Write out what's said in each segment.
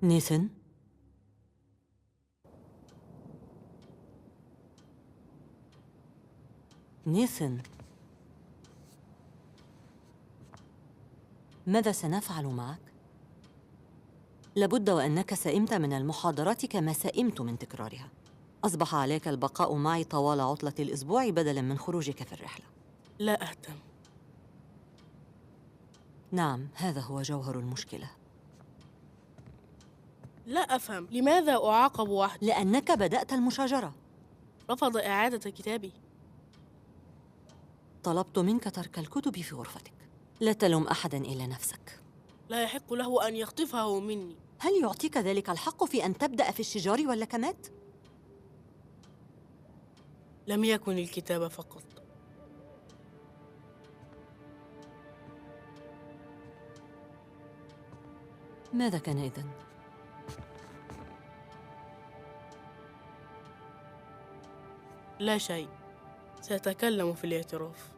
نيثن؟ نيثن، ماذا سنفعل معك؟ لابد وأنك سئمت من المحاضرات كما سئمت من تكرارها. أصبح عليك البقاء معي طوال عطلة الأسبوع بدلاً من خروجك في الرحلة. لا أهتم. نعم، هذا هو جوهر المشكلة. لا أفهم لماذا أعاقب وحدي؟ لأنك بدأت المشاجرة. رفض إعادة كتابي. طلبت منك ترك الكتب في غرفتك. لا تلوم أحداً إلا نفسك. لا يحق له أن يخطفه مني. هل يعطيك ذلك الحق في أن تبدأ في الشجار واللكمات؟ لم يكن الكتاب فقط. ماذا كان إذن؟ لا شيء. سأتكلم في الاعتراف.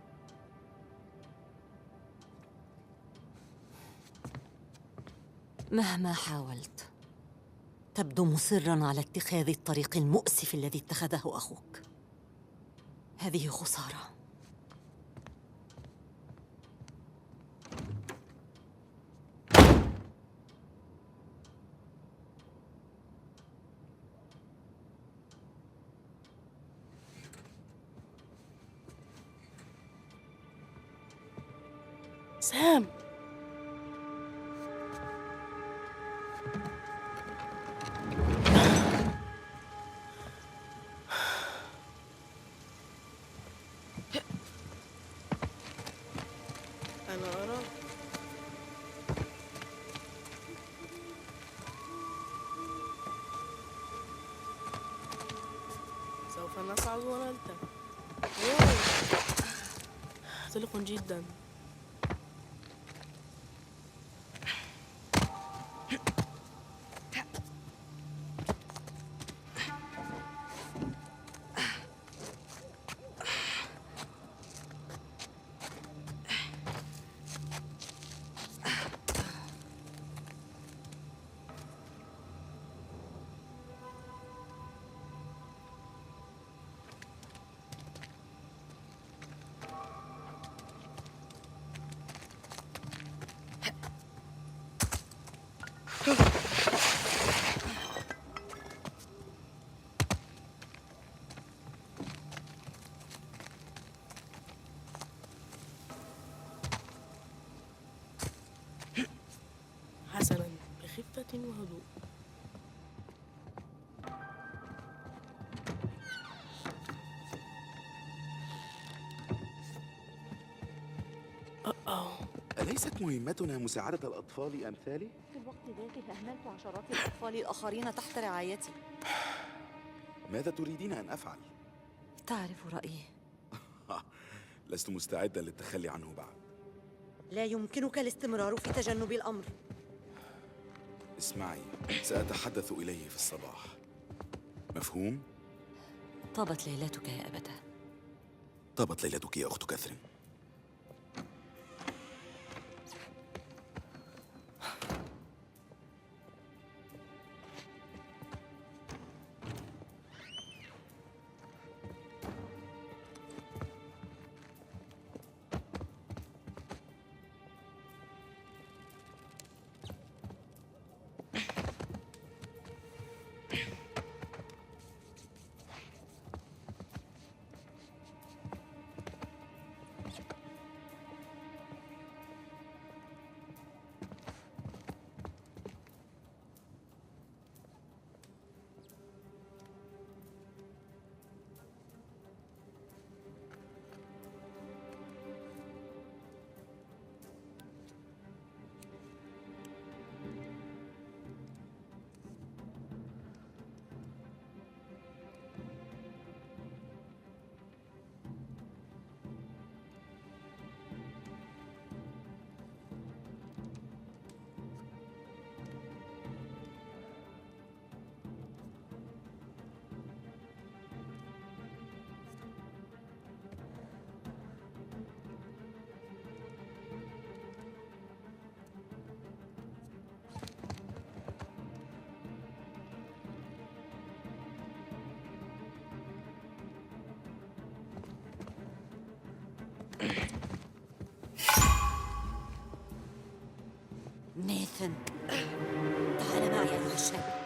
مهما حاولت تبدو مصراً على اتخاذ الطريق المؤسف الذي اتخذه أخوك. هذه خسارة. سام. أنا أرى سوف نصعد ونلتقي. طلق جدا. حسنا، بخفة وهدوء. أليست مهمتنا مساعدة الأطفال أمثالي؟ في الوقت ذاته أهملت عشرات الأطفال الآخرين تحت رعايتي. ماذا تريدين أن أفعل؟ تعرف رأيي. لست مستعدا للتخلي عنه بعد. لا يمكنك الاستمرار في تجنب الأمر. اسمعي، سأتحدث إليه في الصباح. مفهوم؟ طابت ليلتك يا أبتاه. طابت ليلتك يا أخت كاثرين. نيثن، تعال معي أيها الشاب.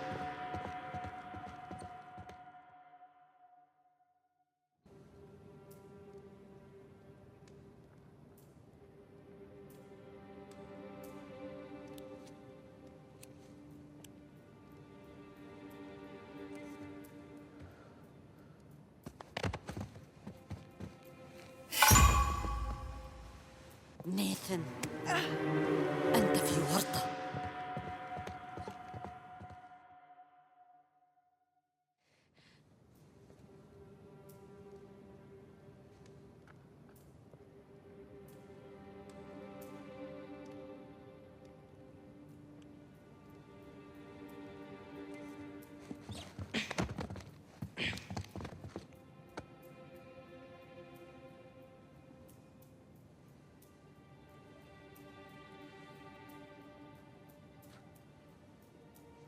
نيثن، أنت في ورطة.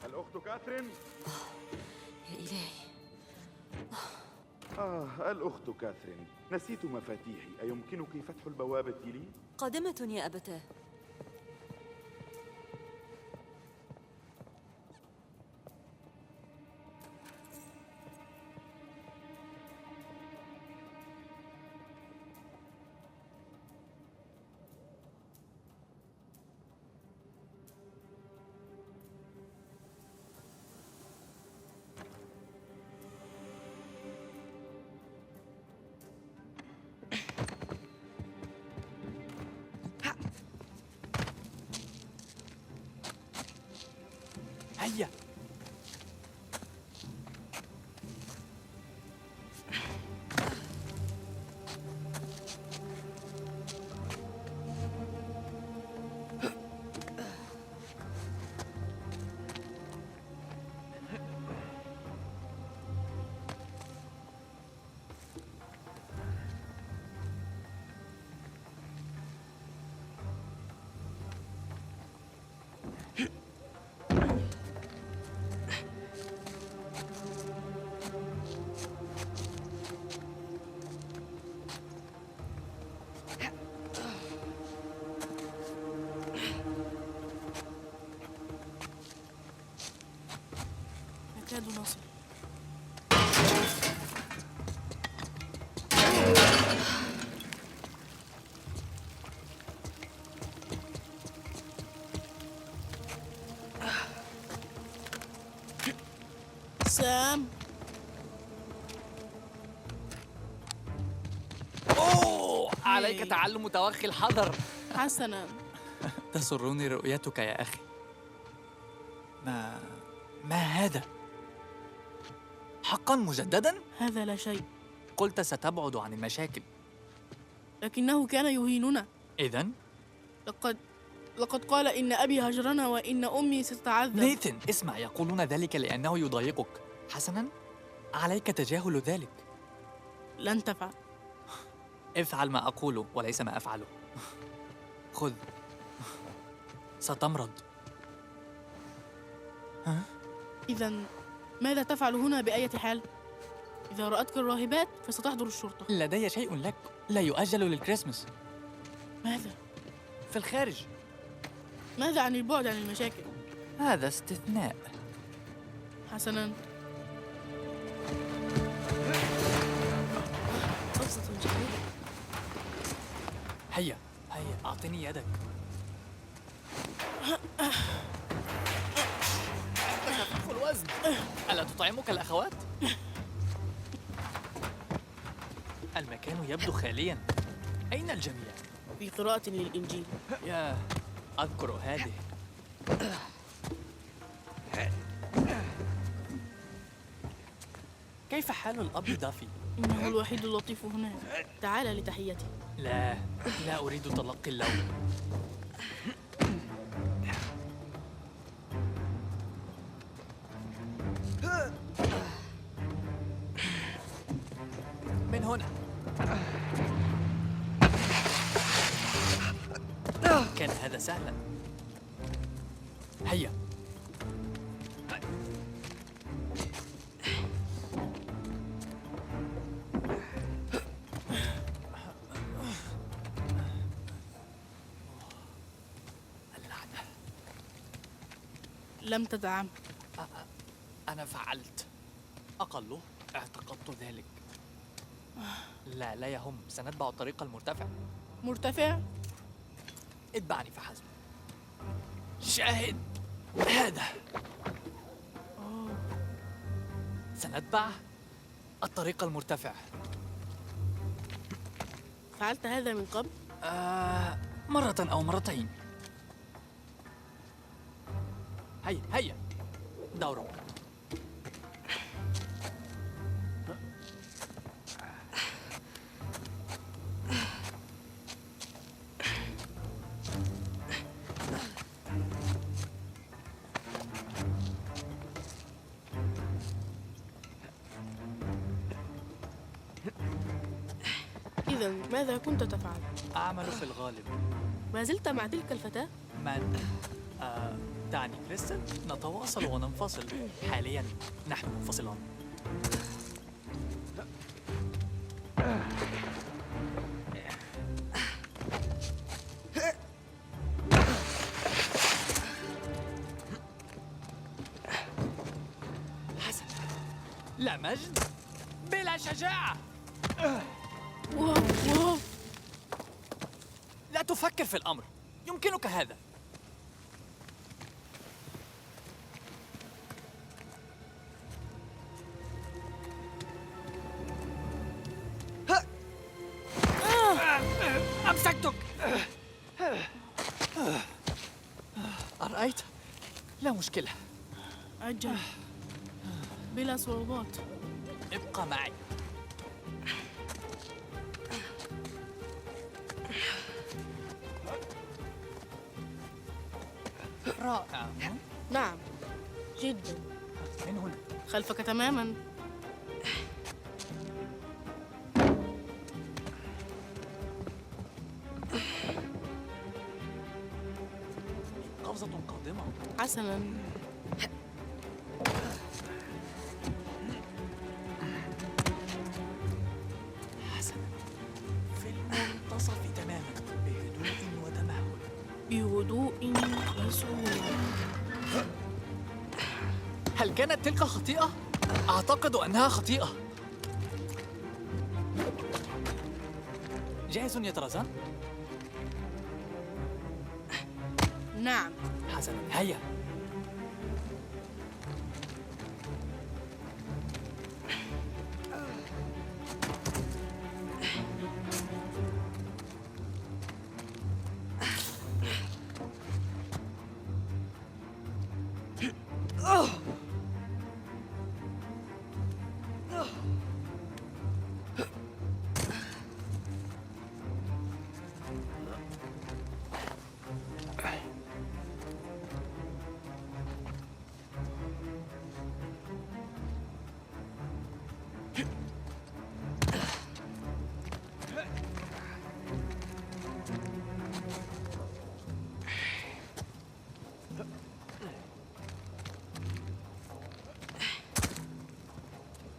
الأخت كاثرين؟ يا إلهي، الأخت كاثرين، نسيت مفاتيحي، أيمكنك فتح البوابة لي؟ قادمة يا أبتاه. هيا. نكاد نصل. سام. عليك تعلم توخي الحذر. حسنا. تسرني رؤيتك يا أخي. ما هذا؟ حقا مجددا؟ هذا لا شيء. قلت ستبعد عن المشاكل. لكنه كان يهيننا. إذن؟ لقد قال إن أبي هجرنا وإن أمي ستتعذب. نيثن، اسمع، يقولون ذلك لأنه يضايقك. حسنا، عليك تجاهل ذلك. لن تفعل. افعل ما أقوله وليس ما أفعله. خذ. ستمرض. إذن ماذا تفعل هنا بأية حال؟ إذا رأتك الراهبات فستحضر الشرطة. لدي شيء لك لا يؤجل للكريسماس. ماذا؟ في الخارج. ماذا عن البعد عن المشاكل؟ هذا استثناء. حسناً. قفزة جميلة. هيا أعطني يدك. خفيف الوزن. ألا تطعمك الأخوات؟ المكان يبدو خالياً. أين الجميع؟ في قراءة للإنجيل. يا أذكر هذه. كيف حال الأب دافي؟ إنه الوحيد اللطيف هنا. تعال لتحيتي. لا أريد تلقي اللوم. من هنا. كان هذا سهلا. هيا. اللعنة. لم تدعم. أنا فعلت. أقله اعتقدت ذلك. لا لا يهم، سنتبع الطريق المرتفع. مرتفع؟ اتبعني فحسب. شاهد هذا. سنتبع الطريق المرتفع. فعلت هذا من قبل؟ مرة أو مرتين. هيا هيا، دورك. إذا ماذا كنت تفعل؟ أعمل في الغالب. ما زلت مع تلك الفتاة؟ من؟ تعني كريستال؟ نتواصل وننفصل. حاليا نحن منفصلان. حسن، لا مجد بلا شجاعة. واو واو. لا تفكر في الأمر، يمكنك هذا. أمسكتك. أرأيت؟ لا مشكلة. أجل، بلا صعوبات. ابقى معي. رائع. نعم، جدا. من هنا. خلفك تماما. قفزة قادمة. حسنا. حسنا، في المنتصف تماما، بهدوء وتمهل. بهدوء وسهولة. هل كانت تلك خطيئة؟ أعتقد أنها خطيئة. جاهز يا طرزان؟ نعم. حسنا، هيا.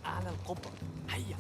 أعلى القبة، هيا.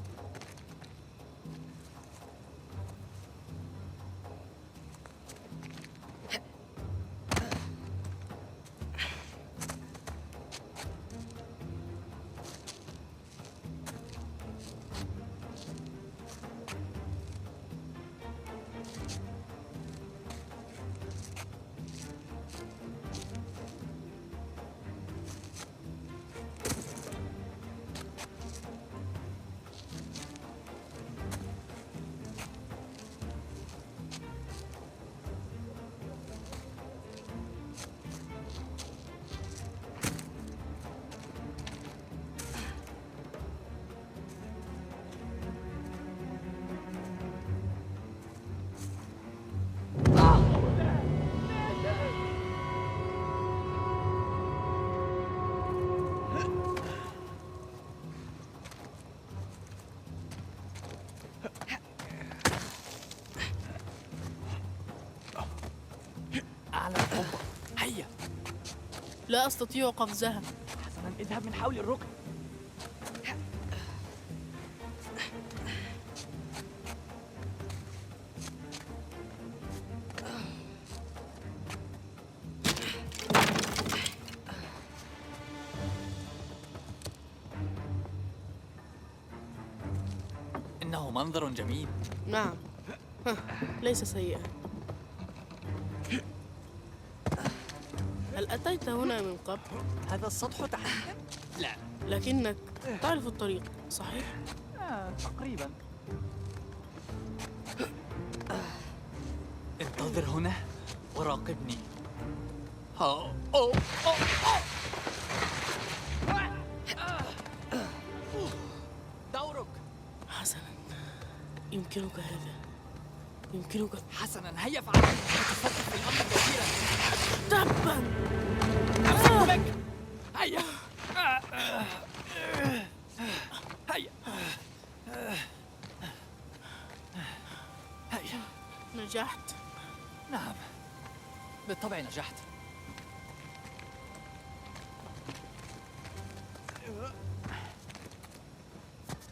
أعلى القبة، هيا. لا أستطيع قفزها. حسنا، اذهب من حول الركن. إنه منظر جميل. نعم. ليس سيئا. هل أتيت هنا من قبل؟ هذا السطح تحديدا؟ لا. لكنك تعرف الطريق، صحيح؟ تقريبا. انتظر هنا وراقبني. دورك. حسنا، يمكنك هذا. يمكنك. حسنا، هيا فعلا. تفكر في الأمر كثيرا. تبا. أفهم بك. هيا. هيا. هيا. نجحت. نعم، بالطبع نجحت.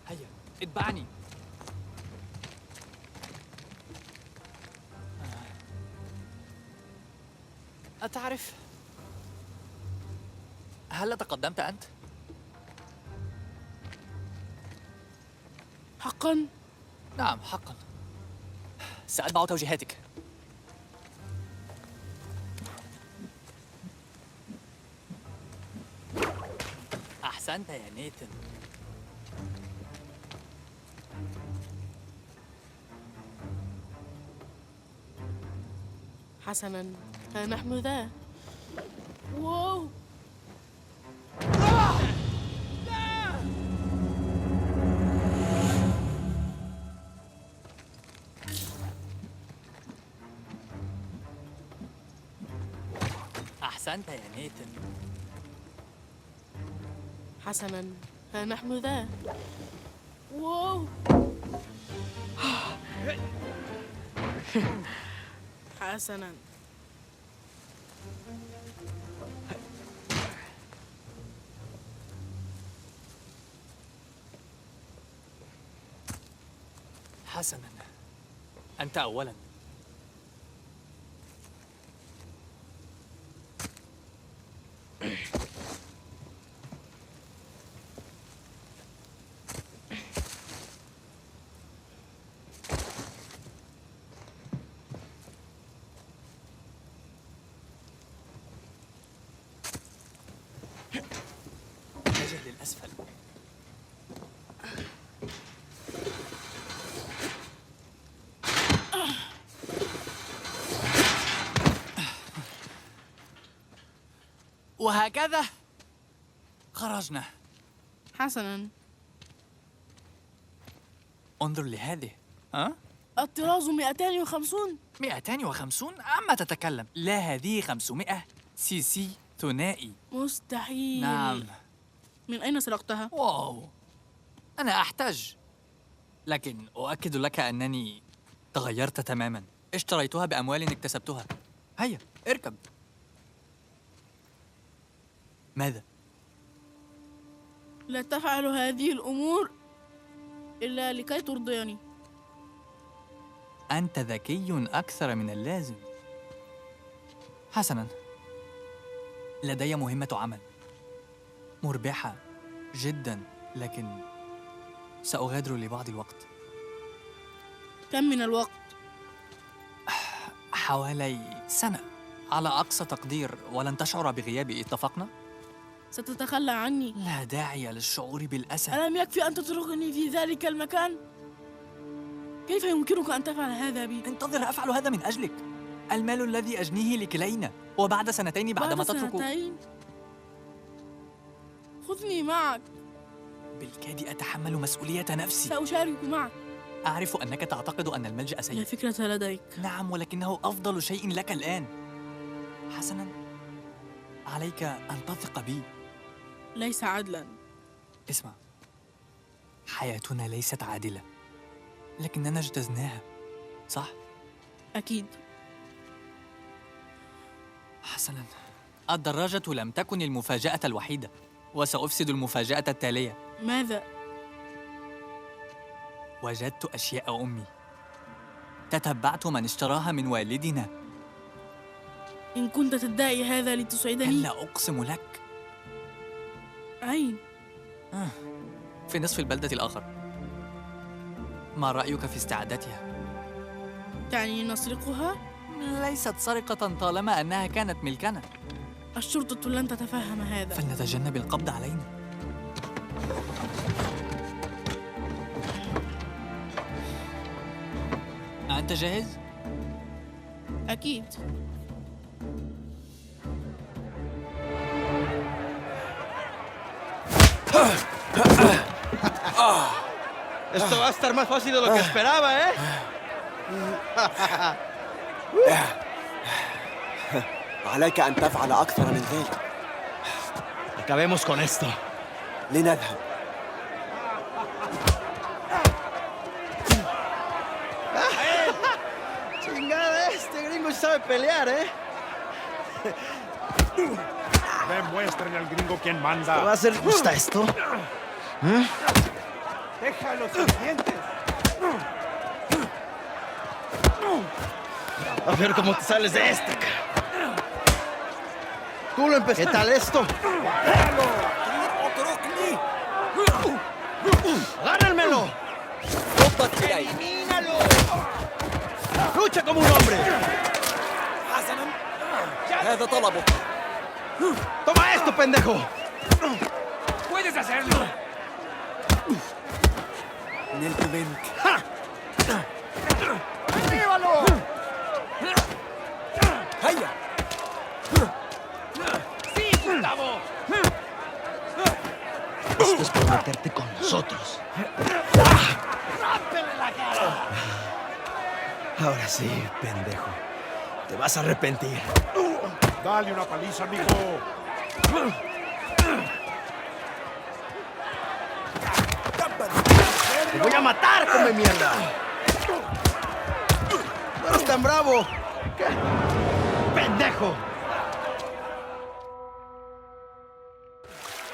هيا اتبعني. أتعرف، هل تقدمت أنت؟ حقا؟ نعم حقا. سأتبع توجيهاتك. أحسنت يا نيثن. حسنا، ها نحن ذا. واو. أحسنت يا نيثن. حسنا، ها نحن ذا. واو. حسنا. حسنا، أنت أولا. اتجه للأسفل. وهكذا خرجنا. حسنا. انظر لهذه. ها؟ الطراز 250. 250؟ عما تتكلم؟ لا، هذه 500 سي سي ثنائي. مستحيل. نعم. من أين سرقتها؟ واو، أنا أحتاج، لكن أؤكد لك أنني تغيرت تماماً. اشتريتها بأموال اكتسبتها. هيا اركب. ماذا؟ لا تفعل هذه الأمور إلا لكي ترضيني. أنت ذكي أكثر من اللازم. حسناً، لدي مهمة عمل مربحة جداً، لكن سأغادر لبعض الوقت. كم من الوقت؟ حوالي سنة على أقصى تقدير، ولن تشعر بغيابي. اتفقنا؟ ستتخلى عني؟ لا داعي للشعور بالأسى. ألم يكفي أن تتركني في ذلك المكان؟ كيف يمكنك أن تفعل هذا بي؟ انتظر، أفعل هذا من أجلك. المال الذي أجنيه لكلينا، وبعد سنتين بعدما بعد تترك. سنتين؟ خذني معك. بالكاد أتحمل مسؤولية نفسي. سأشارك معك. أعرف أنك تعتقد أن الملجأ لا سيء. فكرة لديك. نعم، ولكنه أفضل شيء لك الآن. حسناً، عليك أن تثق بي. ليس عدلاً. اسمع، حياتنا ليست عادلة، لكننا اجتزناها، صح؟ أكيد. حسناً، الدراجة لم تكن المفاجأة الوحيدة، وسأفسد المفاجأة التالية. ماذا؟ وجدت أشياء أمي. تتبعت من اشتراها من والدنا. إن كنت تدعي هذا لتسعدني. هلا أقسم لك. أين؟ في نصف البلدة الآخر. ما رأيك في استعادتها؟ تعني نسرقها؟ ليست سرقة طالما أنها كانت ملكنا. الشرطة لن تتفهم هذا. فلنتجنب القبض علينا. أنت جاهز؟ أكيد. Esto va a estar más fácil de lo que esperaba, ¿eh? عليك أن تفعل أكثر من ذلك. Acabemos con esto. لنذهب. Chingada, este gringo sabe pelear, ¿eh? Demuéstrenle al gringo quién ¿Te va manda. a hacer gusta esto? Déjalos sirvientes. A ver cómo te sales de esta, cara. Tú lo empezaste. ¿Qué tal esto? ¡Agárrenmelo! ¡Elimínalo! ¡Lucha como un hombre! هذا طلبك. ¡Toma esto, pendejo! Puedes hacerlo. نلت منك. ¡Derríbalo! هيا. ¡Sí, Gustavo! Esto es por meterte con nosotros. ¡Rámpele la cara! Ahora sí, pendejo. Te vas a arrepentir. Dale una paliza, mijo. ¡Te voy a matar, come mierda! ¡No eres tan bravo! ¿Qué? ¡Pendejo!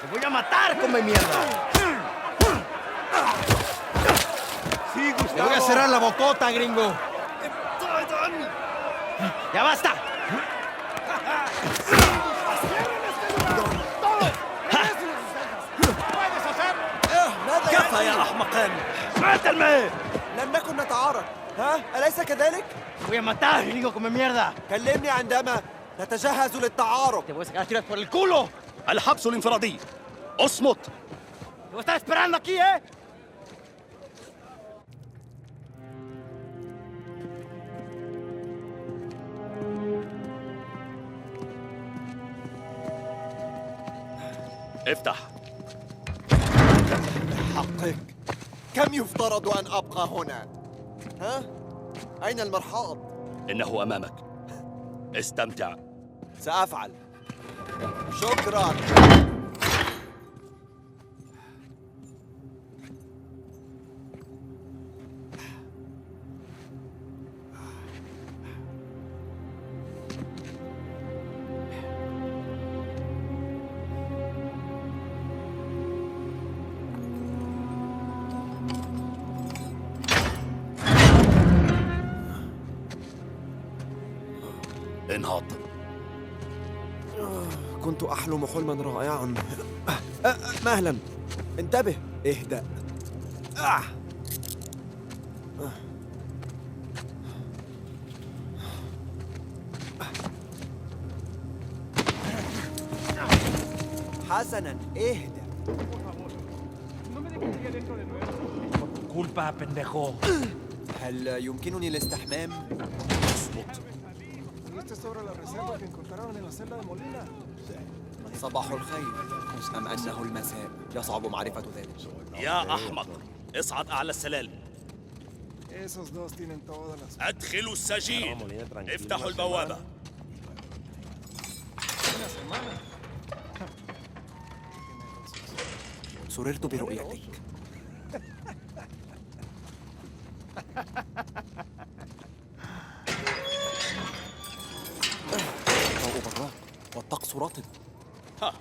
¡Te voy a matar, come mierda! Sí, Gustavo. ¡Te voy a cerrar la bocota, gringo! ¡Ya basta! كفى يا أحمقان. ¡Mátame! لم نكن نتعارك. ها؟ أليس كذلك؟ ¡Te voy a matar, gringo, come mierda! كلمني عندما نتجهز للتعارك. ¡Te voy a sacar a tiras por el culo! الحبس الانفرادي. اصمت. ¡Te voy a estar esperando aquí, eh! افتح. حقك. كم يفترض أن أبقى هنا؟ ها؟ أين المرحاض؟ إنه أمامك. استمتع. سأفعل. شكراً. انهض. كنت أحلم حلما رائعا. مهلا. انتبه. اهدأ. حسنا اهدأ. Culpa, pendejo. هل يمكنني الاستحمام؟ اصمت. صباح الخير. أم أنه المساء؟ يصعب معرفة ذلك. يا أحمق، اصعد أعلى السلالم. أدخلوا السجين. افتحوا البوابة. سررت برؤيتك. ضوء براق والطقس رطب. ها،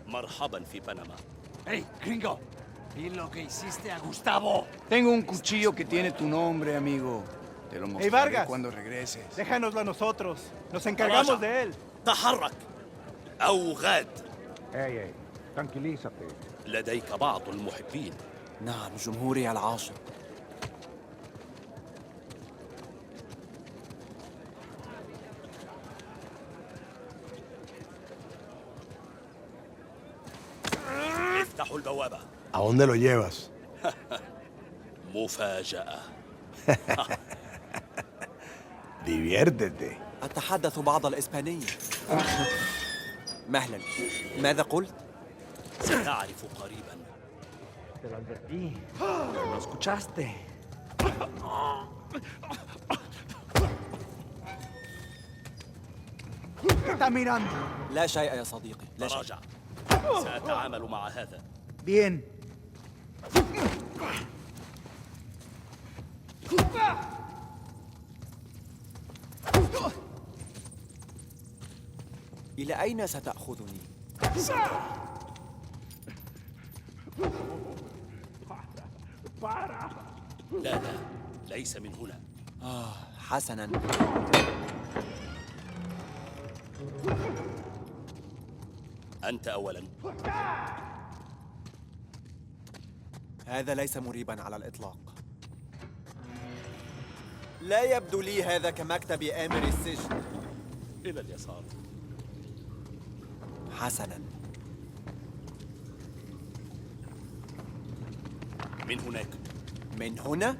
مرحبا في بنما. ¡Hey, gringo! ¿Y lo que hiciste a Gustavo? Tengo un cuchillo que tiene tu nombre, amigo. Te lo mostraré Vargas. cuando regreses. Déjanoslo a nosotros. Nos encargamos de él. تحرك أو غاد. Ey, tranquilízate. لديك بعض المحبين. نعم، جمهوري العاشق. افتحوا البوابة. ¿A dónde lo llevas? مفاجأة. Diviértete. أتحدث بعض الإسبانية. مهلا، ماذا قلت؟ ستعرف قريبا. Te lo advertí. No escuchaste. Está mirando. لا شيء يا صديقي، لا شيء. تراجع. سأتعامل مع هذا. Bien. إلى أين ستأخذني؟ لا، ليس من هنا. حسناً. أنت أولاً. هذا ليس مريباً على الإطلاق. لا يبدو لي هذا كمكتب آمر السجن. إلى اليسار. حسناً. من هناك. من هنا؟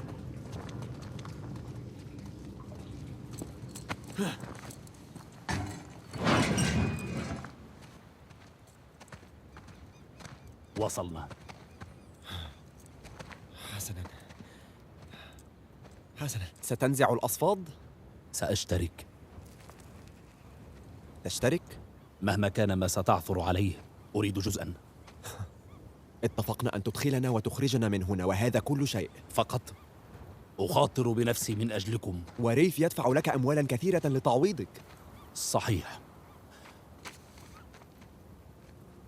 وصلنا. حسناً. حسناً. ستنزع الأصفاد؟ سأشترك. تشترك؟ مهما كان ما ستعثر عليه أريد جزءاً. اتفقنا أن تدخلنا وتخرجنا من هنا وهذا كل شيء. فقط أخاطر بنفسي من أجلكم. وريف يدفع لك أموالاً كثيرة لتعويضك. صحيح،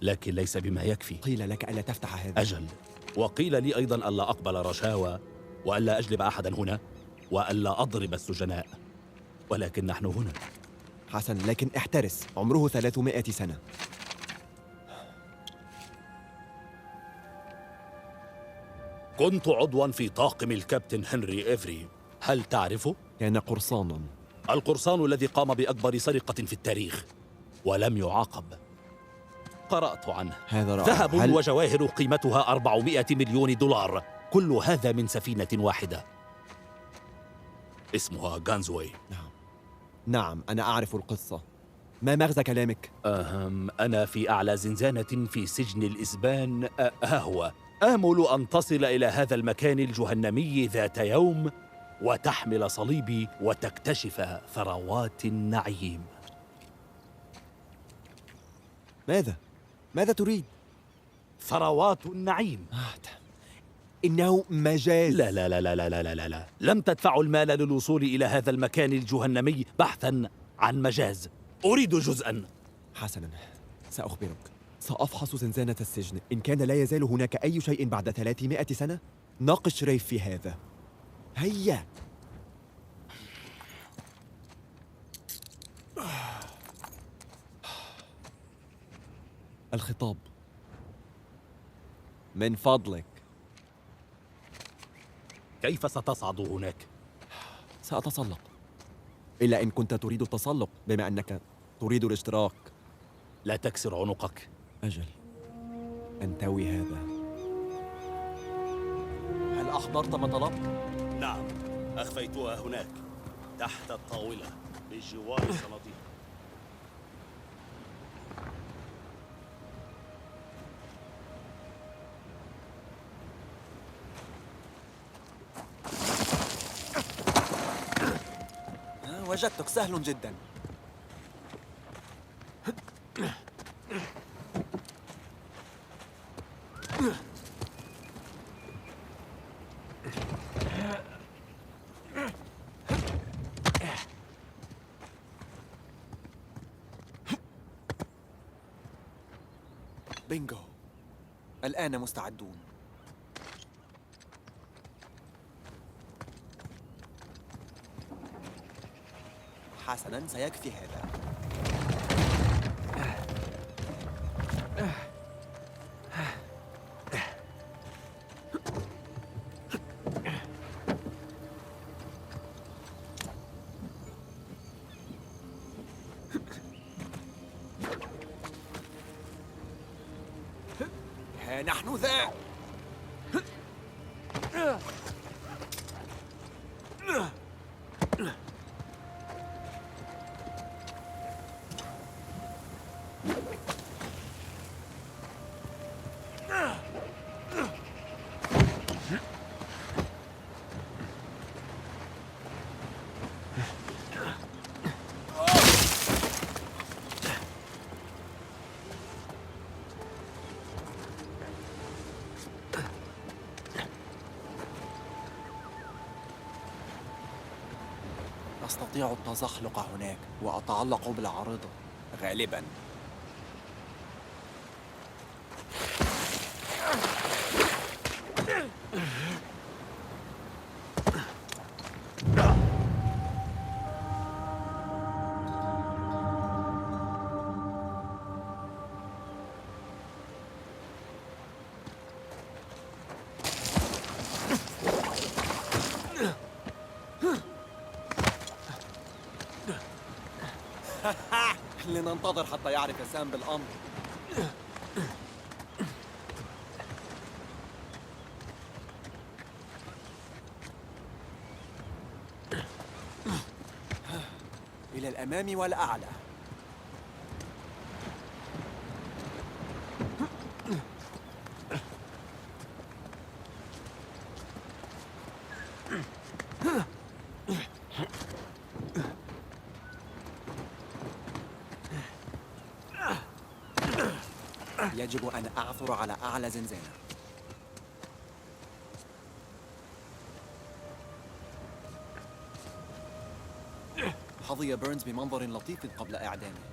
لكن ليس بما يكفي. قيل لك ألا تفتح هذا. أجل، وقيل لي أيضاً ألا أقبل رشاوى، وألا أجلب أحداً هنا، وألا أضرب السجناء. ولكن نحن هنا. حسن، لكن احترس، عمره 300 سنة. كنت عضواً في طاقم الكابتن هنري إيفري. هل تعرفه؟ كان قرصاناً. القرصان الذي قام بأكبر سرقة في التاريخ ولم يعاقب. قرأت عنه. هذا رائع. ذهب وجواهر قيمتها 400 مليون دولار، كل هذا من سفينة واحدة اسمها غانزوي. نعم، أنا أعرف القصة. ما مغزى كلامك؟ أنا في أعلى زنزانة في سجن الإسبان. ها هو. آمل أن تصل إلى هذا المكان الجهنمي ذات يوم وتحمل صليبي وتكتشف ثروات النعيم. ماذا تريد؟ ثروات النعيم. إنه مجاز. لا لا لا لا لا لا لا لا. لم تدفعوا المال للوصول إلى هذا المكان الجهنمي بحثاً عن مجاز. أريد جزءاً. حسناً، سأخبرك. سأفحص زنزانة السجن. إن كان لا يزال هناك أي شيء بعد 300 سنة، ناقش ريف في هذا. هيا. الخطاب. من فضلك. كيف ستصعد هناك؟ سأتسلق. إلا إن كنت تريد التسلق، بما أنك تريد الاشتراك. لا تكسر عنقك. أجل، أنتوي هذا. هل أحضرت ما طلبت؟ نعم، أخفيتها هناك تحت الطاولة بجوار الصناديق. وجدتك، سهل جدا. بينغو، الآن مستعدون. حسناً، سيكفي هذا. ها نحن ذا. أستطيع التزحلق هناك وأتعلق بالعارضة غالباً. لننتظر حتى يعرف سام بالأمر. إلى الأمام والأعلى. يجب أن أعثر على أعلى زنزانة. حظي بيرنز بمنظر لطيف قبل إعدامه.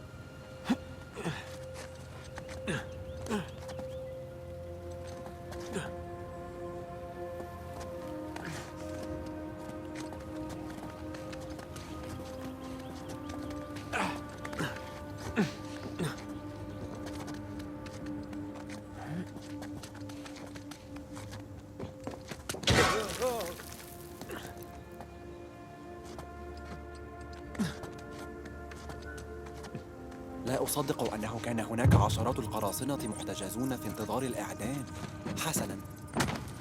لا أصدق أنه كان هناك عشرات القراصنة محتجزون في انتظار الإعدام. حسناً،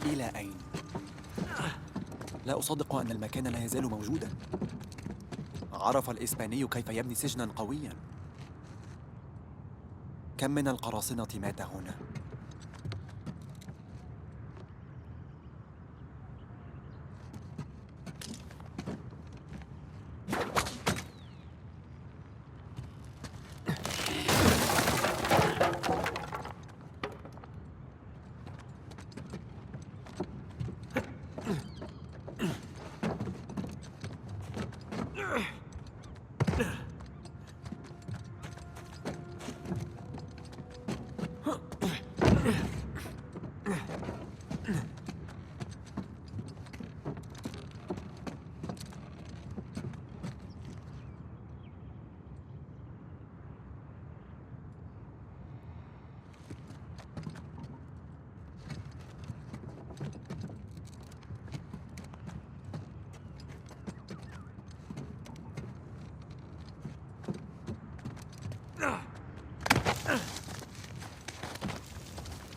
إلى أين؟ لا أصدق أن المكان لا يزال موجوداً. عرف الإسباني كيف يبني سجناً قوياً. كم من القراصنة مات هنا؟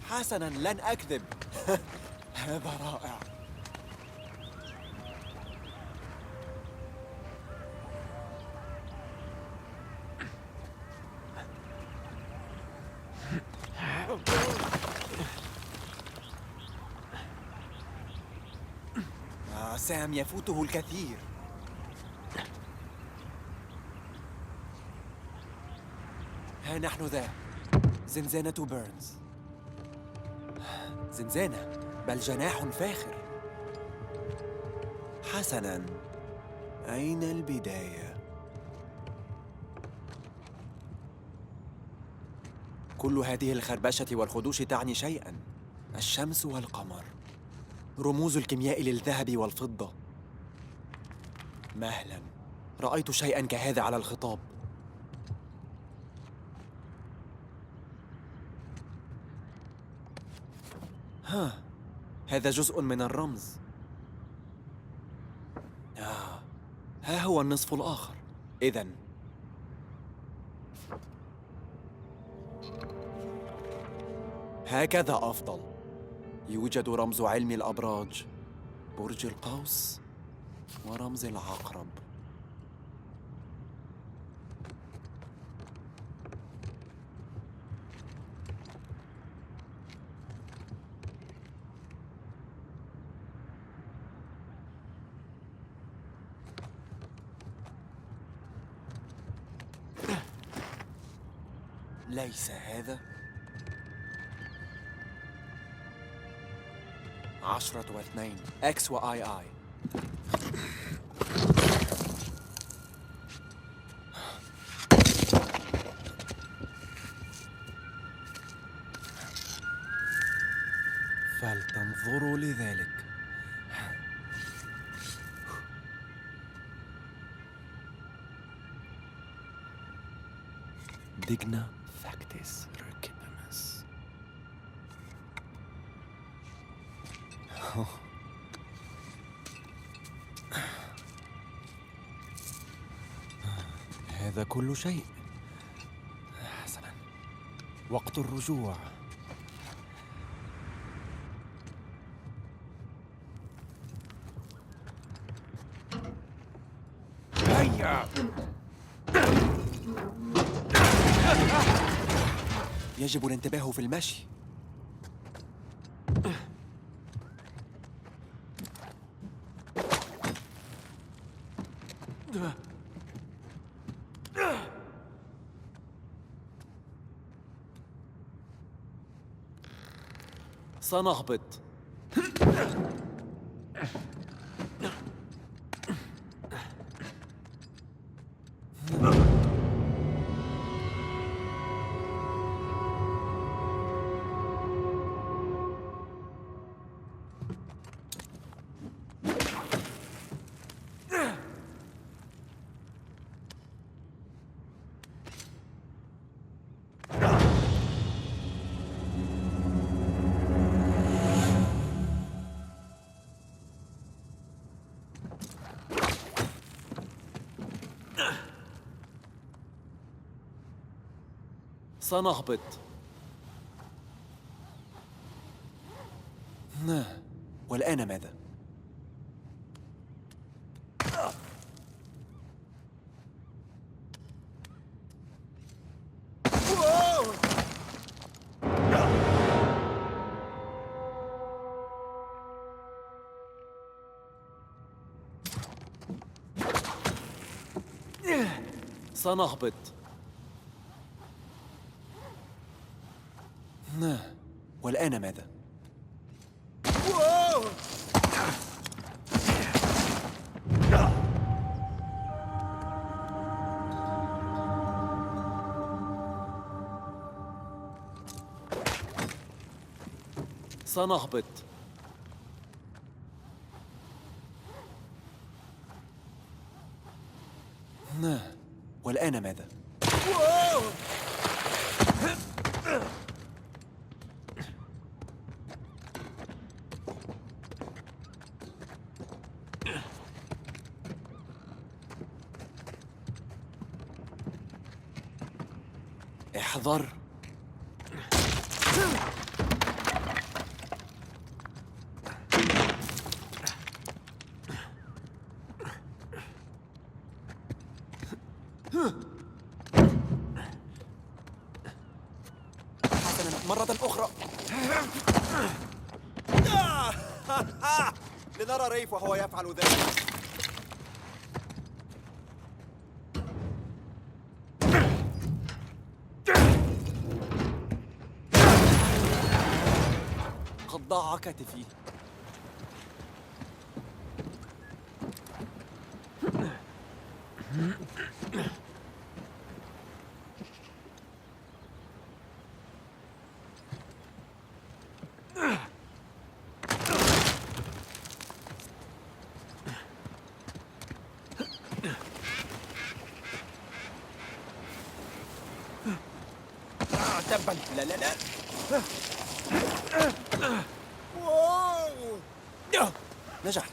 حسناً، لن أكذب. هذا رائع. سام يفوته الكثير. ها نحن ذا، زنزانة بيرنز. زنزانة، بل جناح فاخر. حسناً، أين البداية؟ كل هذه الخربشة والخدوش تعني شيئاً. الشمس والقمر، رموز الكيمياء للذهب والفضة. مهلاً، رأيت شيئاً كهذا على الخطاب. هذا جزء من الرمز. ها هو النصف الآخر. إذن هكذا أفضل. يوجد رمز علم الأبراج، برج القوس ورمز العقرب. ليس هذا 10 و2 X و II. فلتنظروا لذلك. Digna factis recipimus. هذا كل شيء. حسناً، وقت الرجوع. هيا. يجب الانتباه في المشي. سنهبط. سنهبط. والآن ماذا؟ سنهبط. والآن ماذا؟ سنهبط. والآن ماذا؟ احذر. حسناً، مرة أخرى. لنرى ريف وهو يفعل ذلك. قد ضاع كتفي. تبا. لا لا لا. نجحت.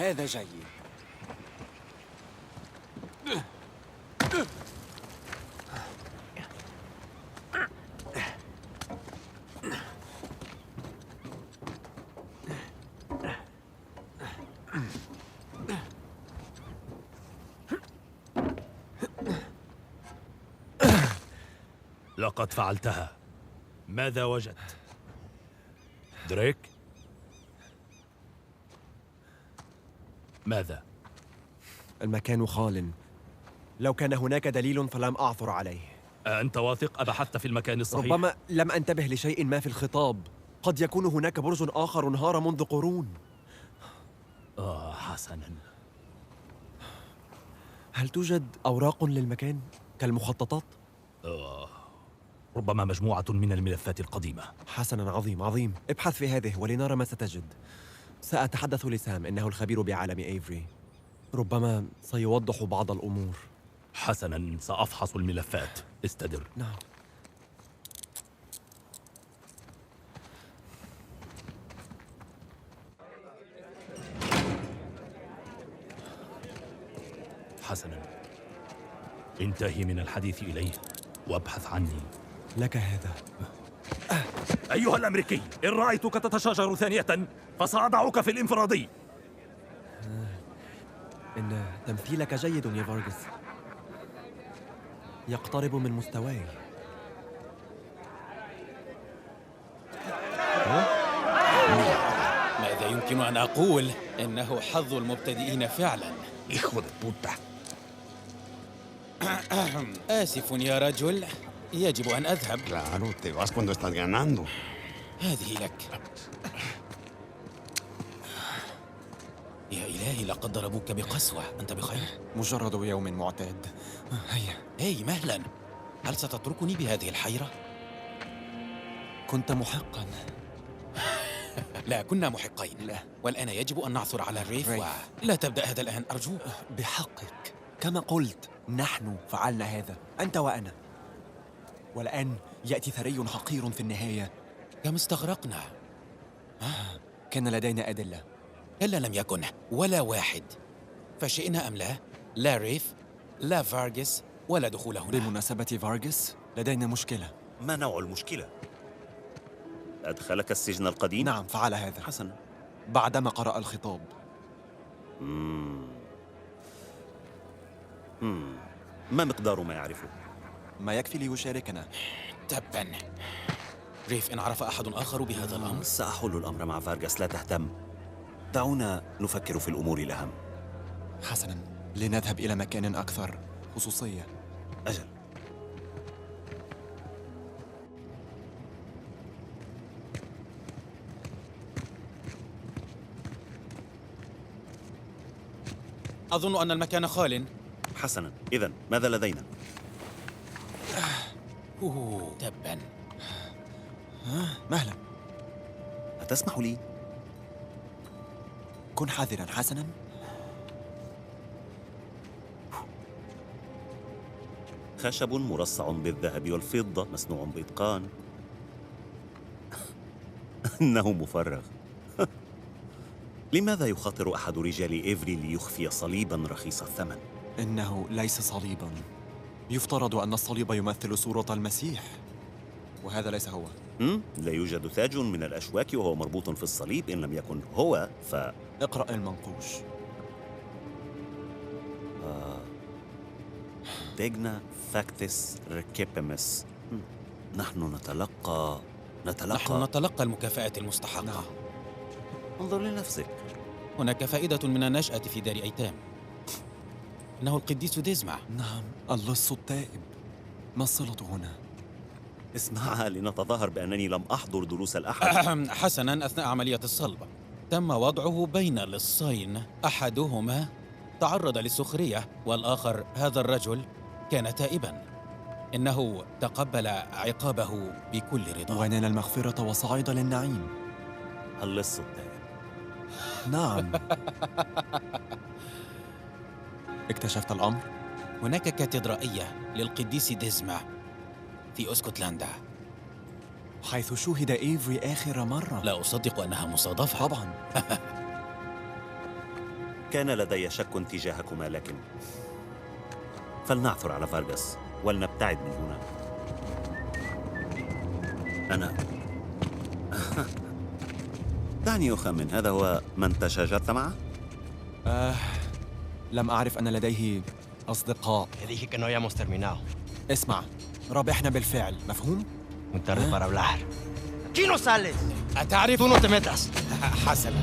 هذا جيد. لقد فعلتها. ماذا وجدت؟ دريك؟ ماذا؟ المكان خال. لو كان هناك دليل فلم أعثر عليه. أنت واثق أبحثت في المكان الصحيح؟ ربما لم أنتبه لشيء ما في الخطاب. قد يكون هناك برج آخر انهار منذ قرون. حسناً. هل توجد أوراق للمكان كالمخططات؟ ربما مجموعة من الملفات القديمة. حسناً، عظيم عظيم. ابحث في هذه ولنرى ما ستجد. سأتحدث لسام، إنه الخبير بعالم إيفري. ربما سيوضح بعض الأمور. حسناً، سأفحص الملفات. استدر. نعم. حسناً، انتهي من الحديث إليه وابحث عني. لك هذا. أيها الأمريكي، إن رأيتك تتشاجر ثانية فسأضعك في الانفرادي. إن تمثيلك جيد يا فارغس، يقترب من مستواي. ماذا يمكن أن أقول؟ إنه حظ المبتدئين فعلا. Hijo de puta. آسف يا رجل، يجب أن أذهب. Claro, te vas cuando estás ganando. هذه لك. يا إلهي، لقد ضربوك بقسوة. أنت بخير؟ مجرد يوم معتاد. هيا. هاي مهلا، هل ستتركني بهذه الحيرة؟ كنت محقا. لا، كنا محقين. لا. والآن يجب أن نعثر على الريف. ريف. لا تبدأ هذا الآن أرجوك. بحقك، كما قلت نحن فعلنا هذا، أنت وأنا. والآن يأتي ثري حقير في النهاية. كم استغرقنا؟ كان لدينا أدلة. كلا، لم يكن ولا واحد. فشئنا أم لا، لا ريف، لا فارغس، ولا دخول هنا. بمناسبة فارغس لدينا مشكلة. ما نوع المشكلة؟ أدخلك السجن القديم؟ نعم، فعل هذا. حسنا. بعدما قرأ الخطاب. ما مقدار ما يعرفه؟ ما يكفي ليشاركنا. تبا. ريف، إن عرف أحد آخر بهذا الأمر سأحل الأمر مع فارغس، لا تهتم. دعونا نفكر في الأمور الأهم. حسنا، لنذهب إلى مكان أكثر خصوصية. أجل. أظن أن المكان خال. حسنا، إذن ماذا لدينا؟ تبا. مهلا. أتسمح لي؟ كن حذرا. حسنا. خشب مرصع بالذهب والفضة، مصنوع بإتقان. إنه مفرغ. لماذا يخاطر أحد رجال إيفري ليخفي صليباً رخيص الثمن؟ إنه ليس صليباً. يفترض أن الصليب يمثل صورة المسيح، وهذا ليس هو. لا يوجد تاج من الأشواك وهو مربوط في الصليب. إن لم يكن هو اقرأ المنقوش. ديجنا فاكتس ريكيبيمس. نحن نتلقى نحن نتلقى المكافآت المستحقة. نعم. انظر لنفسك. هناك فائدة من النشأة في دار أيتام. إنه القديس ديزمع. نعم، اللص التائب. ما الصلة هنا؟ اسمعها، لنتظاهر بأنني لم أحضر دروس الأحد. حسناً، أثناء عملية الصلب تم وضعه بين لصين، أحدهما تعرض للسخرية والآخر، هذا الرجل، كان تائباً. إنه تقبل عقابه بكل رضا ونال المغفرة وصعد للنعيم. اللص التائب. نعم. اكتشفت الأمر؟ هناك كاتدرائية للقديس ديزمع في اسكتلندا، حيث شوهد إيفري آخر مرة. لا أصدق أنها مصادفة. طبعاً. كان لدي شك تجاهكما، لكن فلنعثر على فارغاس ولنبتعد من هنا. أنا دعني أخمن، هذا هو من تشاجرت معه؟ لم أعرف أن لديه أصدقاء. اسمع، رابحنا بالفعل، مفهوم؟ أتعرف؟ حسنا.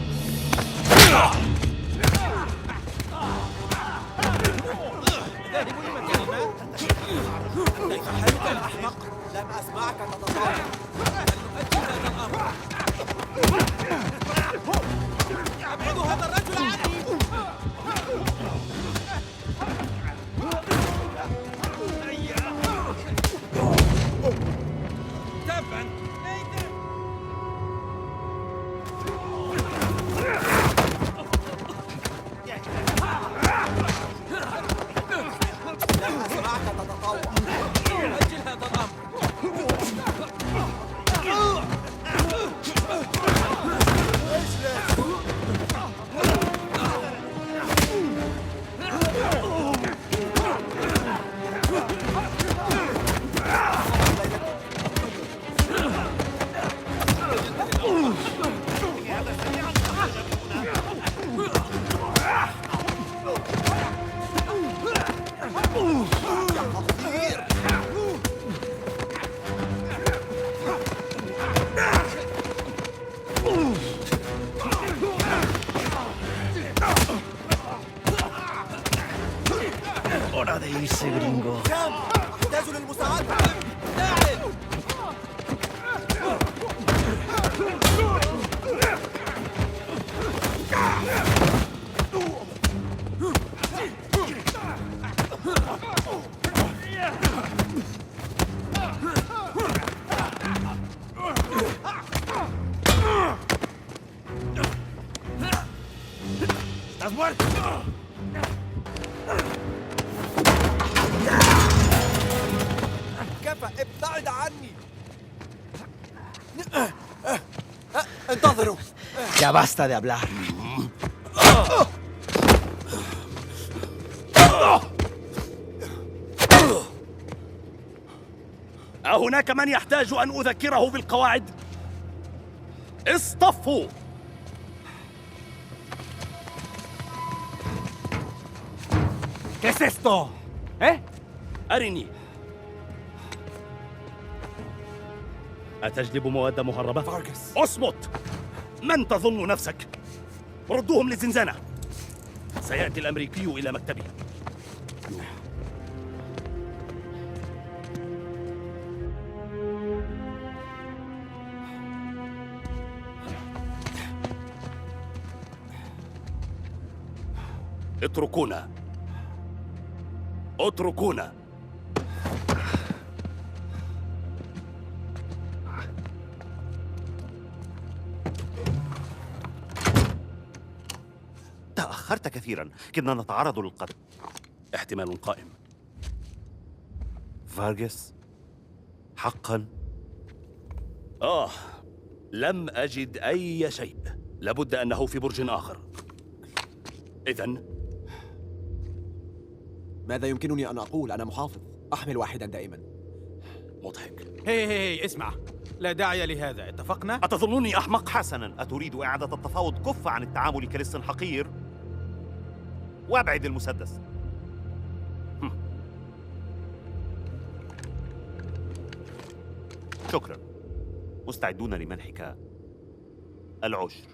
ذاهب لمكان ما؟ كيف حالك يا أحمق؟ لم أسمعك تتصرف. هل نؤجل هذا الأمر؟ ابعدوا هذا الرجل عني! تبا! لم أسمعك تتطوع. أجل هذا الأمر. Hora de irse, gringo. أحتاج للمساعدة. ابتعد. ¡Estás muerto! كفى، ابتعد عني. انتظروا. Ya basta de hablar. أهناك من يحتاج أن أذكره بالقواعد؟ اصطفوا! ¿Qué es esto? أرني. أتجلب مواد مهربة؟ فارغاس. اصمت! من تظن نفسك؟ ردوهم للزنزانة. سيأتي الأمريكي إلى مكتبي. اتركونا. اتركونا. تأخرت كثيرا، كنا نتعرض للقتل. احتمال قائم. فارغاس؟ حقا؟ لم أجد أي شيء. لابد أنه في برج آخر. إذن ماذا يمكنني أن أقول؟ أنا محافظ، أحمل واحدا دائما. مضحك. هي اسمع، لا داعي لهذا، اتفقنا؟ أتظنني أحمق؟ حسنا، أتريد إعادة التفاوض؟ كف عن التعامل كلص حقير وابعد المسدس. شكرا، مستعدون لمنحك العشر.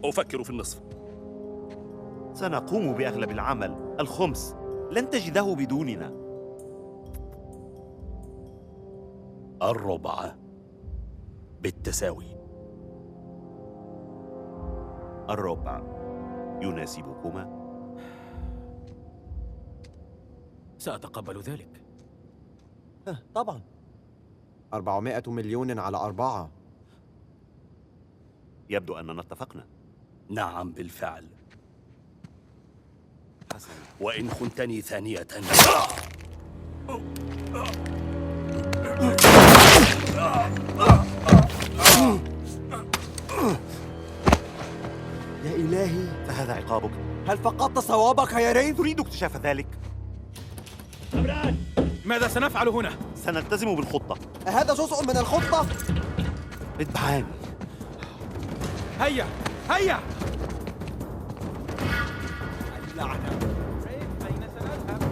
أفكر في النصف. سنقوم بأغلب العمل، الخمس لن تجده بدوننا. الربع بالتساوي. الربع يناسبكما؟ سأتقبل ذلك. طبعا. 400 مليون على 4. يبدو أننا اتفقنا. نعم بالفعل. وإن خنتني ثانية عقابك. هل فقدت صوابك يا ريف؟ تريد اكتشاف ذلك؟ ماذا سنفعل هنا؟ سنلتزم بالخطة. هذا جزء من الخطة؟ اتبعاني. هيا هيا. اللعنة. أين سنذهب؟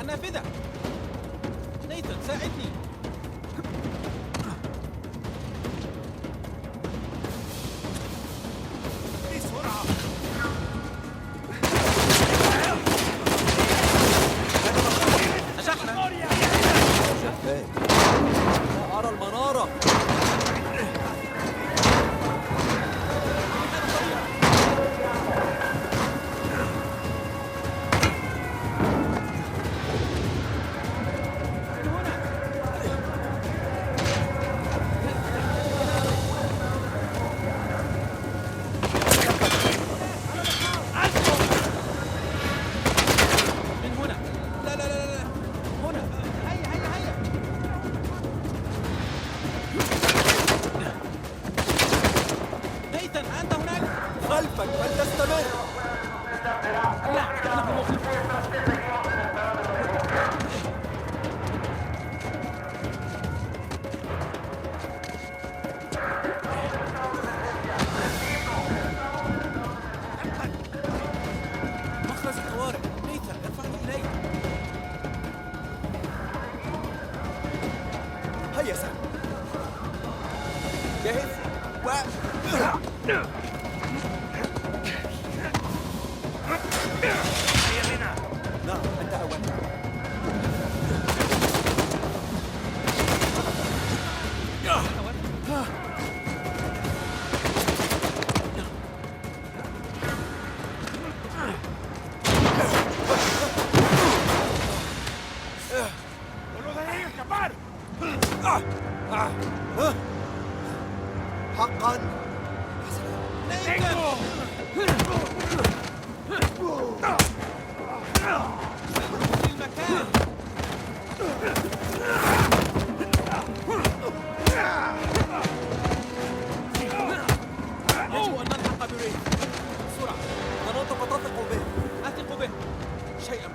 النافذة. نيثن ساعدني. لا أرى المنارة. من هنا. لا لا لا لا. هنا. هيا هيا هيا. نيثن أنت هناك؟ خلفك فلتستمر. لا إنه مخيف. مخرج الطوارئ. نيثن ارفعني إليك. هيا سام. جاهز؟ نعم أنت أولا. حقا. يجب أن نلحق بريف بسرعة. ظننتك تثق به. أثق به شيئا ما.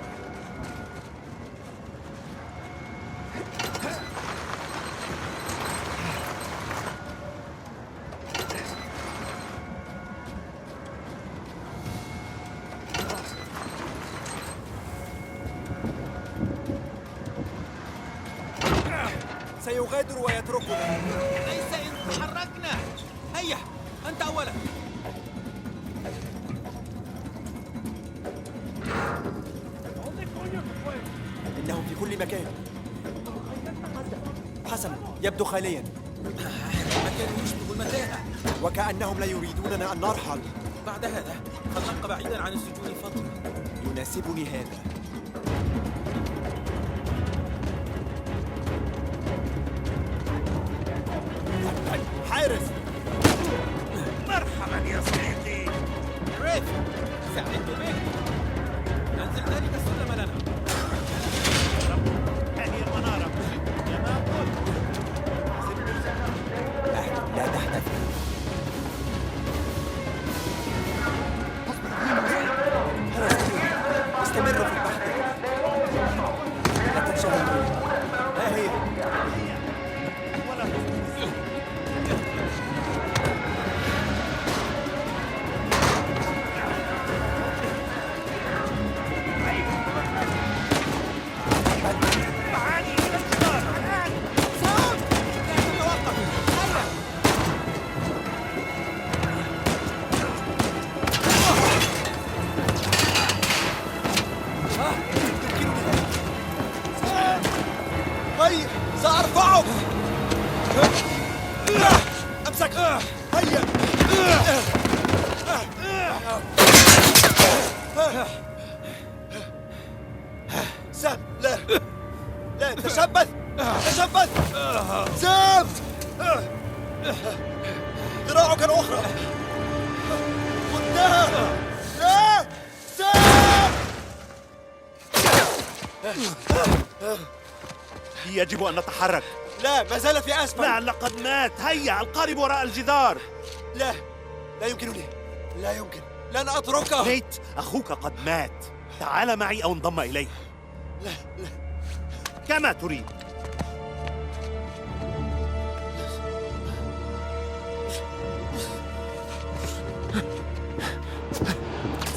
سيغادر ويتركنا. ليس إن تحركنا. هيا أنت أولا. إنهم في كل مكان. حسنا يبدو خاليا. المكان يشبه المتاهة. وكأنهم لا يريدوننا أن نرحل. بعد هذا فلنبقى بعيدا عن السجون فترة. يناسبني هذا. حارس. مرحبا يا صديقي. ريف سعدت بك. أنزل ذلك السلم لنا. هذه المنارة كما قلت. لا تحتفل. استمروا في البحث. لا تنشغلوا. ها هي. هيا سأرفعك. أمسك. هيا. سام لا لا تشبث. تشبث. سام ذراعك الأخرى. خذها. لا سام. يجب أن نتحرك. لا، ما زال في أسفل. لا، لقد مات. هيا، القارب وراء الجدار. لا، لا يمكنني. لا يمكن. لن أتركه. نيت، أخوك قد مات. تعال معي أو انضم إليه. لا، لا. كما تريد.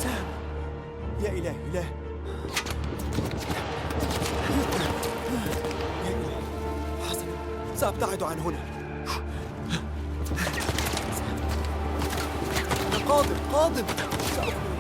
سام، يا إلهي، لا. يا إلهي، حسنا، سأبتعد عن هنا. قادم، قادم. سأخبر